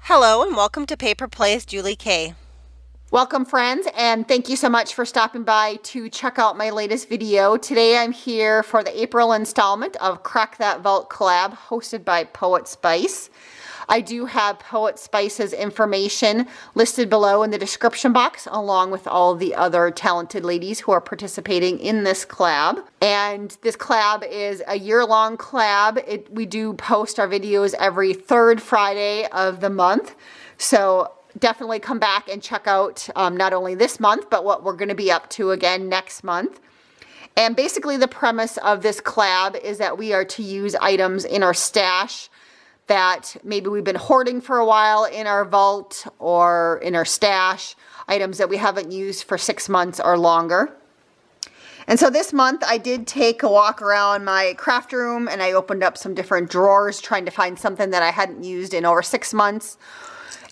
Hello and welcome to Paper Plays Julie K. Welcome friends, and thank you so much for stopping by to check out my latest video. Today I'm here for the April installment of Crack That Vault collab hosted by Poetspice. I do have Poetspice's information listed below in the description box along with all the other talented ladies who are participating in this collab. And this collab is a year-long collab. We do post our videos every third Friday of the month. So definitely come back and check out not only this month, but what we're going to be up to again next month. And basically the premise of this collab is that we are to use items in our stash that maybe we've been hoarding for a while in our vault or in our stash, items that we haven't used for 6 months or longer. And so this month I did take a walk around my craft room and I opened up some different drawers trying to find something that I hadn't used in over 6 months.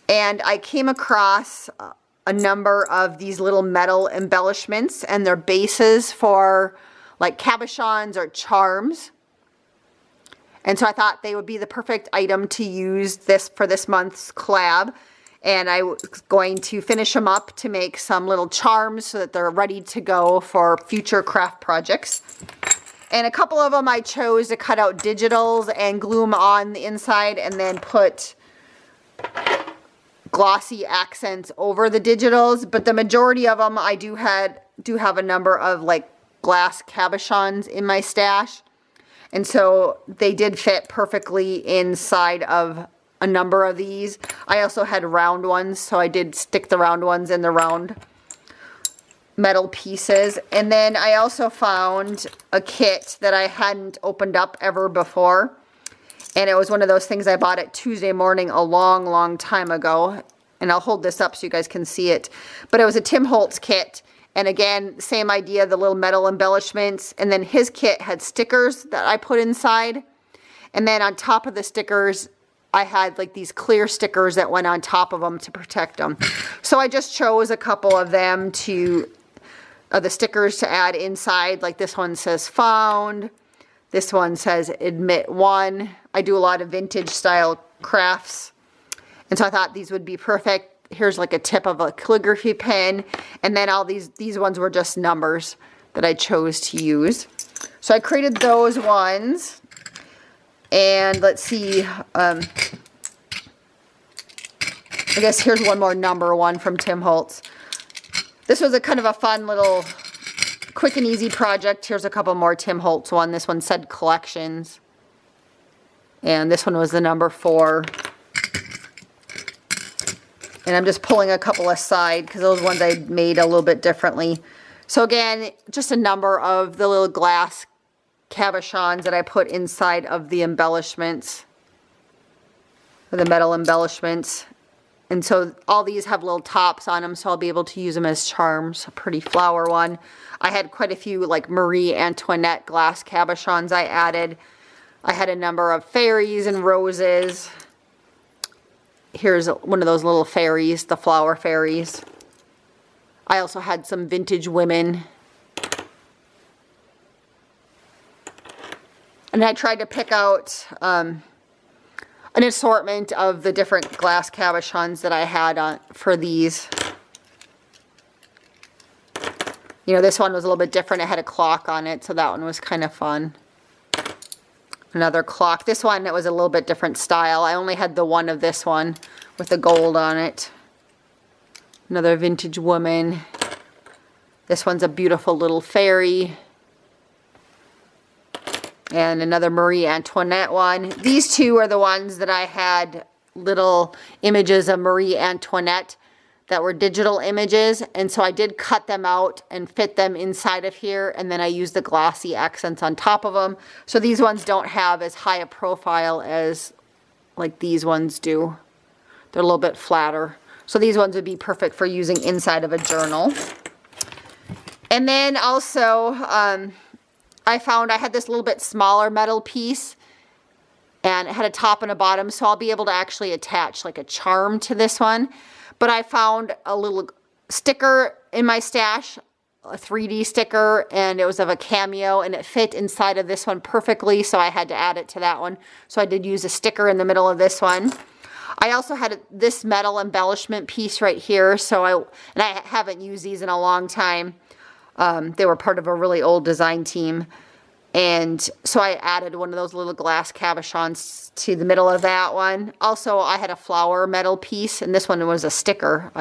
And I came across a number of these little metal embellishments, and they're bases for like cabochons or charms. And so I thought they would be the perfect item to use for this month's collab. And I was going to finish them up to make some little charms so that they're ready to go for future craft projects. And a couple of them I chose to cut out digitals and glue them on the inside and then put glossy accents over the digitals, but the majority of them I do have a number of like glass cabochons in my stash, and so they did fit perfectly inside of a number of these. I also had round ones, so I did stick the round ones in the round metal pieces. And then I also found a kit that I hadn't opened up ever before. And it was one of those things I bought at Tuesday morning a long time ago. And I'll hold this up so you guys can see it. But it was a Tim Holtz kit. And again, same idea, the little metal embellishments. And then his kit had stickers that I put inside. And then on top of the stickers, I had like these clear stickers that went on top of them to protect them. So I just chose a couple of them the stickers to add inside. Like this one says found. This one says admit one. I do a lot of vintage style crafts. And so I thought these would be perfect. Here's like a tip of a calligraphy pen. And then all these ones were just numbers that I chose to use. So I created those ones. And let's see. I guess here's one more number one from Tim Holtz. This was a kind of a fun little quick and easy project. Here's a couple more Tim Holtz one. This one said collections. And this one was the number 4. And I'm just pulling a couple aside because those ones I made a little bit differently. So again, just a number of the little glass cabochons that I put inside of the embellishments, or the metal embellishments. And so all these have little tops on them, so I'll be able to use them as charms. A pretty flower one. I had quite a few like Marie Antoinette glass cabochons I added. I had a number of fairies and roses. Here's one of those little fairies, the flower fairies. I also had some vintage women. And I tried to pick out an assortment of the different glass cabochons that I had for these. You know, this one was a little bit different. It had a clock on it, so that one was kind of fun. Another clock. This one, it was a little bit different style. I only had the one of this one with the gold on it. Another vintage woman. This one's a beautiful little fairy. And another Marie Antoinette one. These two are the ones that I had little images of Marie Antoinette that were digital images. And so I did cut them out and fit them inside of here. And then I used the glossy accents on top of them. So these ones don't have as high a profile as like these ones do. They're a little bit flatter. So these ones would be perfect for using inside of a journal. And then also, I found I had this little bit smaller metal piece. And it had a top and a bottom. So I'll be able to actually attach like a charm to this one. But I found a little sticker in my stash, a 3D sticker, and it was of a cameo, and it fit inside of this one perfectly, so I had to add it to that one. So I did use a sticker in the middle of this one. I also had this metal embellishment piece right here. So I haven't used these in a long time. They were part of a really old design team. And so I added one of those little glass cabochons to the middle of that one. Also, I had a flower metal piece, and this one was a sticker.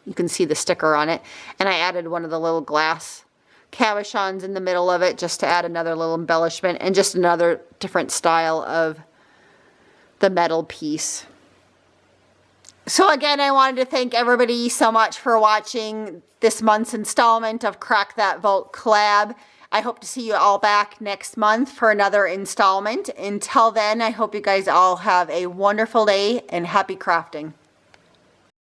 You can see the sticker on it. And I added one of the little glass cabochons in the middle of it just to add another little embellishment and just another different style of the metal piece. So again, I wanted to thank everybody so much for watching this month's installment of Crack That Vault Collab. I hope to see you all back next month for another installment. Until then, I hope you guys all have a wonderful day and happy crafting.